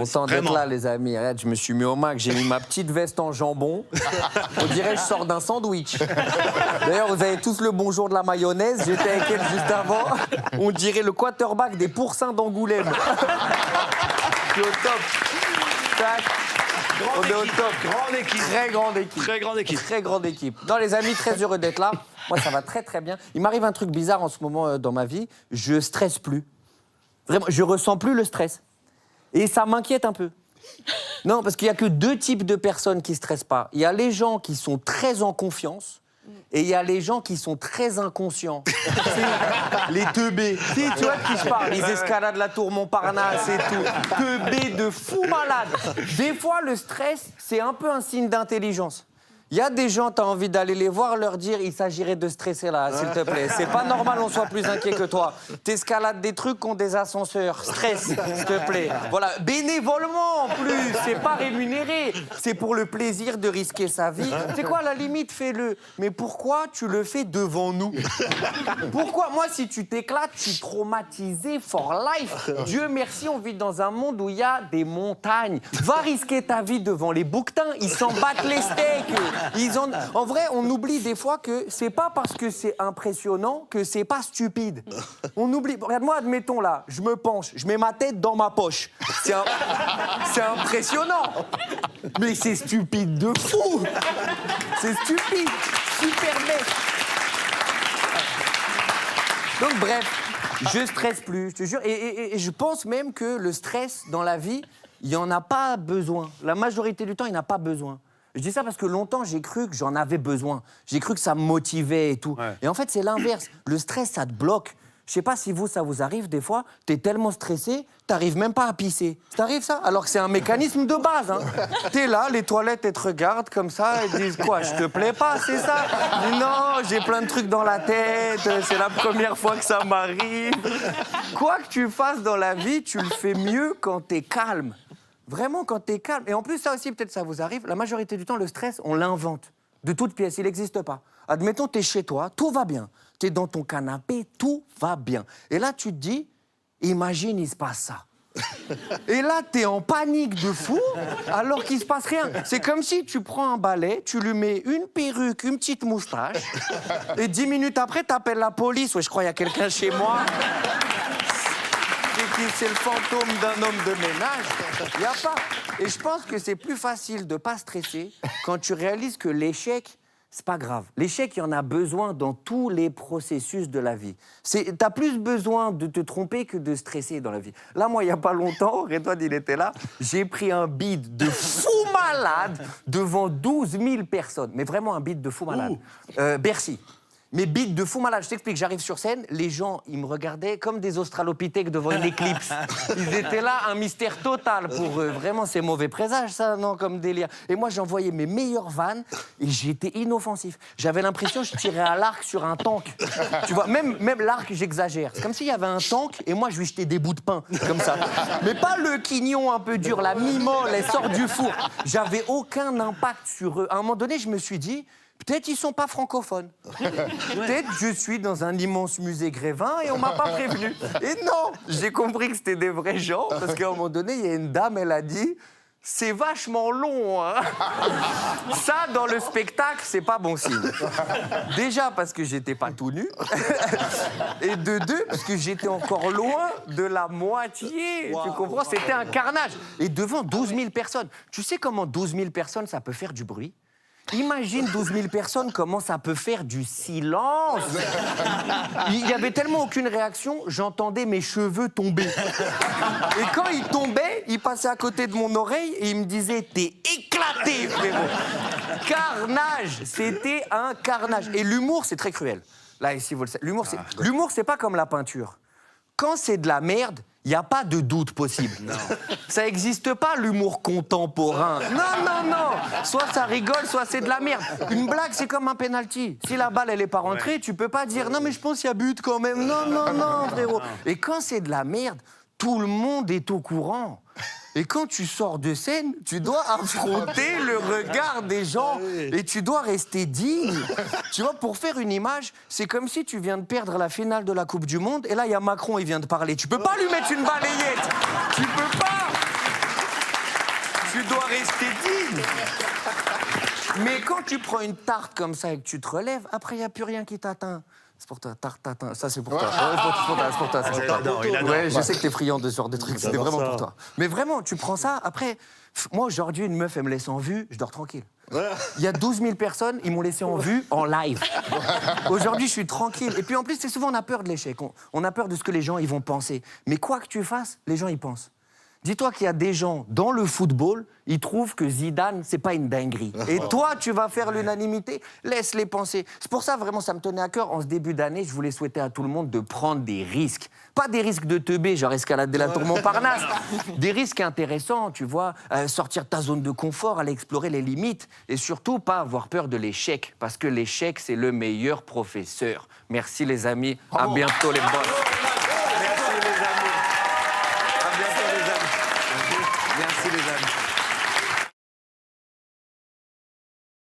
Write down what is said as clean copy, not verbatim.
content d'être là, les amis. Regarde, je me suis mis au mac, j'ai mis ma petite veste en jambon. On dirait que je sors d'un sandwich. D'ailleurs, vous avez tous le bonjour de la mayonnaise. J'étais avec elle juste avant. On dirait le quarterback des Pourcins d'Angoulême. Je suis au top. Tac. On est au top. Grande équipe. Très grande équipe. Très grande équipe. Très grande équipe. Non, les amis, très heureux d'être là. Moi, ça va très, très bien. Il m'arrive un truc bizarre en ce moment dans ma vie. Je stresse plus. Vraiment, je ressens plus le stress. Et ça m'inquiète un peu. Non, parce qu'il n'y a que deux types de personnes qui ne stressent pas. Il y a les gens qui sont très en confiance et il y a les gens qui sont très inconscients. Les teubés. Tu vois de qui je parle? Ils escaladent la tour Montparnasse et tout. Teubés de fous malades. Des fois, le stress, c'est un peu un signe d'intelligence. Il y a des gens, tu as envie d'aller les voir, leur dire il s'agirait de stresser là, s'il te plaît. C'est pas normal, on soit plus inquiet que toi. T'escalades des trucs qui ont des ascenseurs. Stress, s'il te plaît. Voilà, bénévolement en plus, c'est pas rémunéré. C'est pour le plaisir de risquer sa vie. C'est quoi, à la limite, fais-le. Mais pourquoi tu le fais devant nous? Pourquoi? Moi, si tu t'éclates, je suis traumatisé for life. Dieu merci, on vit dans un monde où il y a des montagnes. Va risquer ta vie devant les bouquetins, ils s'en battent les steaks. En vrai, on oublie des fois que c'est pas parce que c'est impressionnant que c'est pas stupide. On oublie. Regarde-moi, admettons là, je me penche, je mets ma tête dans ma poche. C'est impressionnant. Mais c'est stupide de fou. C'est stupide. Super bête. Donc bref, je stresse plus, je te jure. Et je pense même que le stress dans la vie, il n'y en a pas besoin. La majorité du temps, il n'y en a pas besoin. Je dis ça parce que longtemps, j'ai cru que j'en avais besoin. J'ai cru que ça me motivait et tout. Ouais. Et en fait, c'est l'inverse. Le stress, ça te bloque. Je sais pas si ça vous arrive des fois, t'es tellement stressé, t'arrives même pas à pisser. Ça t'arrive ça? Alors que c'est un mécanisme de base. Hein. T'es là, les toilettes, elles te regardent comme ça, elles disent quoi? Je te plais pas, c'est ça? Non, j'ai plein de trucs dans la tête, c'est la première fois que ça m'arrive. Quoi que tu fasses dans la vie, tu le fais mieux quand t'es calme. Vraiment, quand t'es calme. Et en plus, ça aussi, peut-être ça vous arrive, la majorité du temps, le stress, on l'invente. De toutes pièces, il n'existe pas. Admettons, t'es chez toi, tout va bien. T'es dans ton canapé, tout va bien. Et là, tu te dis, imagine, il se passe ça. Et là, t'es en panique de fou, alors qu'il se passe rien. C'est comme si tu prends un balai, tu lui mets une perruque, une petite moustache, et 10 minutes après, t'appelles la police. Ouais, je crois qu'il y a quelqu'un chez moi. C'est le fantôme d'un homme de ménage. Il n'y a pas. Et je pense que c'est plus facile de ne pas stresser quand tu réalises que l'échec, c'est pas grave. L'échec, il y en a besoin dans tous les processus de la vie. T'as plus besoin de te tromper que de stresser dans la vie. Là, moi, il n'y a pas longtemps, Redouane, il était là, j'ai pris un bide de fou malade devant 12 000 personnes. Mais vraiment un bide de fou malade. Bercy. Mais bite de fou malade, je t'explique, j'arrive sur scène, les gens, ils me regardaient comme des australopithèques devant une éclipse. Ils étaient là, un mystère total pour eux. Vraiment, c'est mauvais présage, ça, non, comme délire. Et moi, j'envoyais mes meilleures vannes et j'étais inoffensif. J'avais l'impression que je tirais à l'arc sur un tank. Tu vois, même l'arc, j'exagère. C'est comme s'il y avait un tank et moi, je lui jetais des bouts de pain, comme ça. Mais pas le quignon un peu dur, la mi-molle, elle sort du four. J'avais aucun impact sur eux. À un moment donné, je me suis dit... Peut-être ils sont pas francophones. Peut-être je suis dans un immense musée Grévin et on m'a pas prévenu. Et non, j'ai compris que c'était des vrais gens parce qu'à un moment donné, il y a une dame, elle a dit « C'est vachement long, hein !» Ça, dans le spectacle, c'est pas bon signe. Déjà parce que j'étais pas tout nu. Et de deux, parce que j'étais encore loin de la moitié. Wow, tu comprends? C'était un carnage. Et devant 12 000 personnes. Tu sais comment 12 000 personnes, ça peut faire du bruit? Imagine 12 000 personnes, comment ça peut faire du silence. Il n'y avait tellement aucune réaction, j'entendais mes cheveux tomber. Et quand ils tombaient, ils passaient à côté de mon oreille et ils me disaient « T'es éclaté, frérot !» Carnage, c'était un carnage. Et l'humour, c'est très cruel. Là, ici, vous le savez. L'humour, c'est pas comme la peinture. Quand c'est de la merde, il n'y a pas de doute possible. Non. Ça n'existe pas, l'humour contemporain. Non. Soit ça rigole, soit c'est de la merde. Une blague, c'est comme un penalty. Si la balle, elle n'est pas rentrée, tu peux pas dire « Non, mais je pense qu'il y a but quand même. » Non, frérot. Et quand c'est de la merde, tout le monde est au courant. Et quand tu sors de scène, tu dois affronter le regard des gens et tu dois rester digne. Tu vois, pour faire une image, c'est comme si tu viens de perdre la finale de la Coupe du Monde et là, il y a Macron, il vient de parler. Tu peux pas lui mettre une balayette. Tu peux pas. Tu dois rester digne. Mais quand tu prends une tarte comme ça et que tu te relèves, après, il n'y a plus rien qui t'atteint. C'est pour toi, tarte t'atteint. Ça, c'est pour toi. Ouais, c'est pour toi. Il adore. Ouais, je sais que t'es friand de ce genre de trucs. C'était vraiment pour toi. Mais vraiment, tu prends ça, après... Moi, aujourd'hui, une meuf, elle me laisse en vue, je dors tranquille. Il y a 12 000 personnes, ils m'ont laissé en vue en live. Aujourd'hui, je suis tranquille. Et puis, en plus, c'est souvent, on a peur de l'échec. On a peur de ce que les gens ils vont penser. Mais quoi que tu fasses, les gens, ils pensent. Dis-toi qu'il y a des gens dans le football, ils trouvent que Zidane, c'est pas une dinguerie. Et toi, tu vas faire l'unanimité, laisse-les penser. C'est pour ça, vraiment, ça me tenait à cœur. En ce début d'année, je voulais souhaiter à tout le monde de prendre des risques. Pas des risques de teubé, genre escalader la tour Montparnasse. Des risques intéressants, tu vois. Sortir de ta zone de confort, aller explorer les limites. Et surtout, pas avoir peur de l'échec. Parce que l'échec, c'est le meilleur professeur. Merci, les amis. À bientôt, les boss.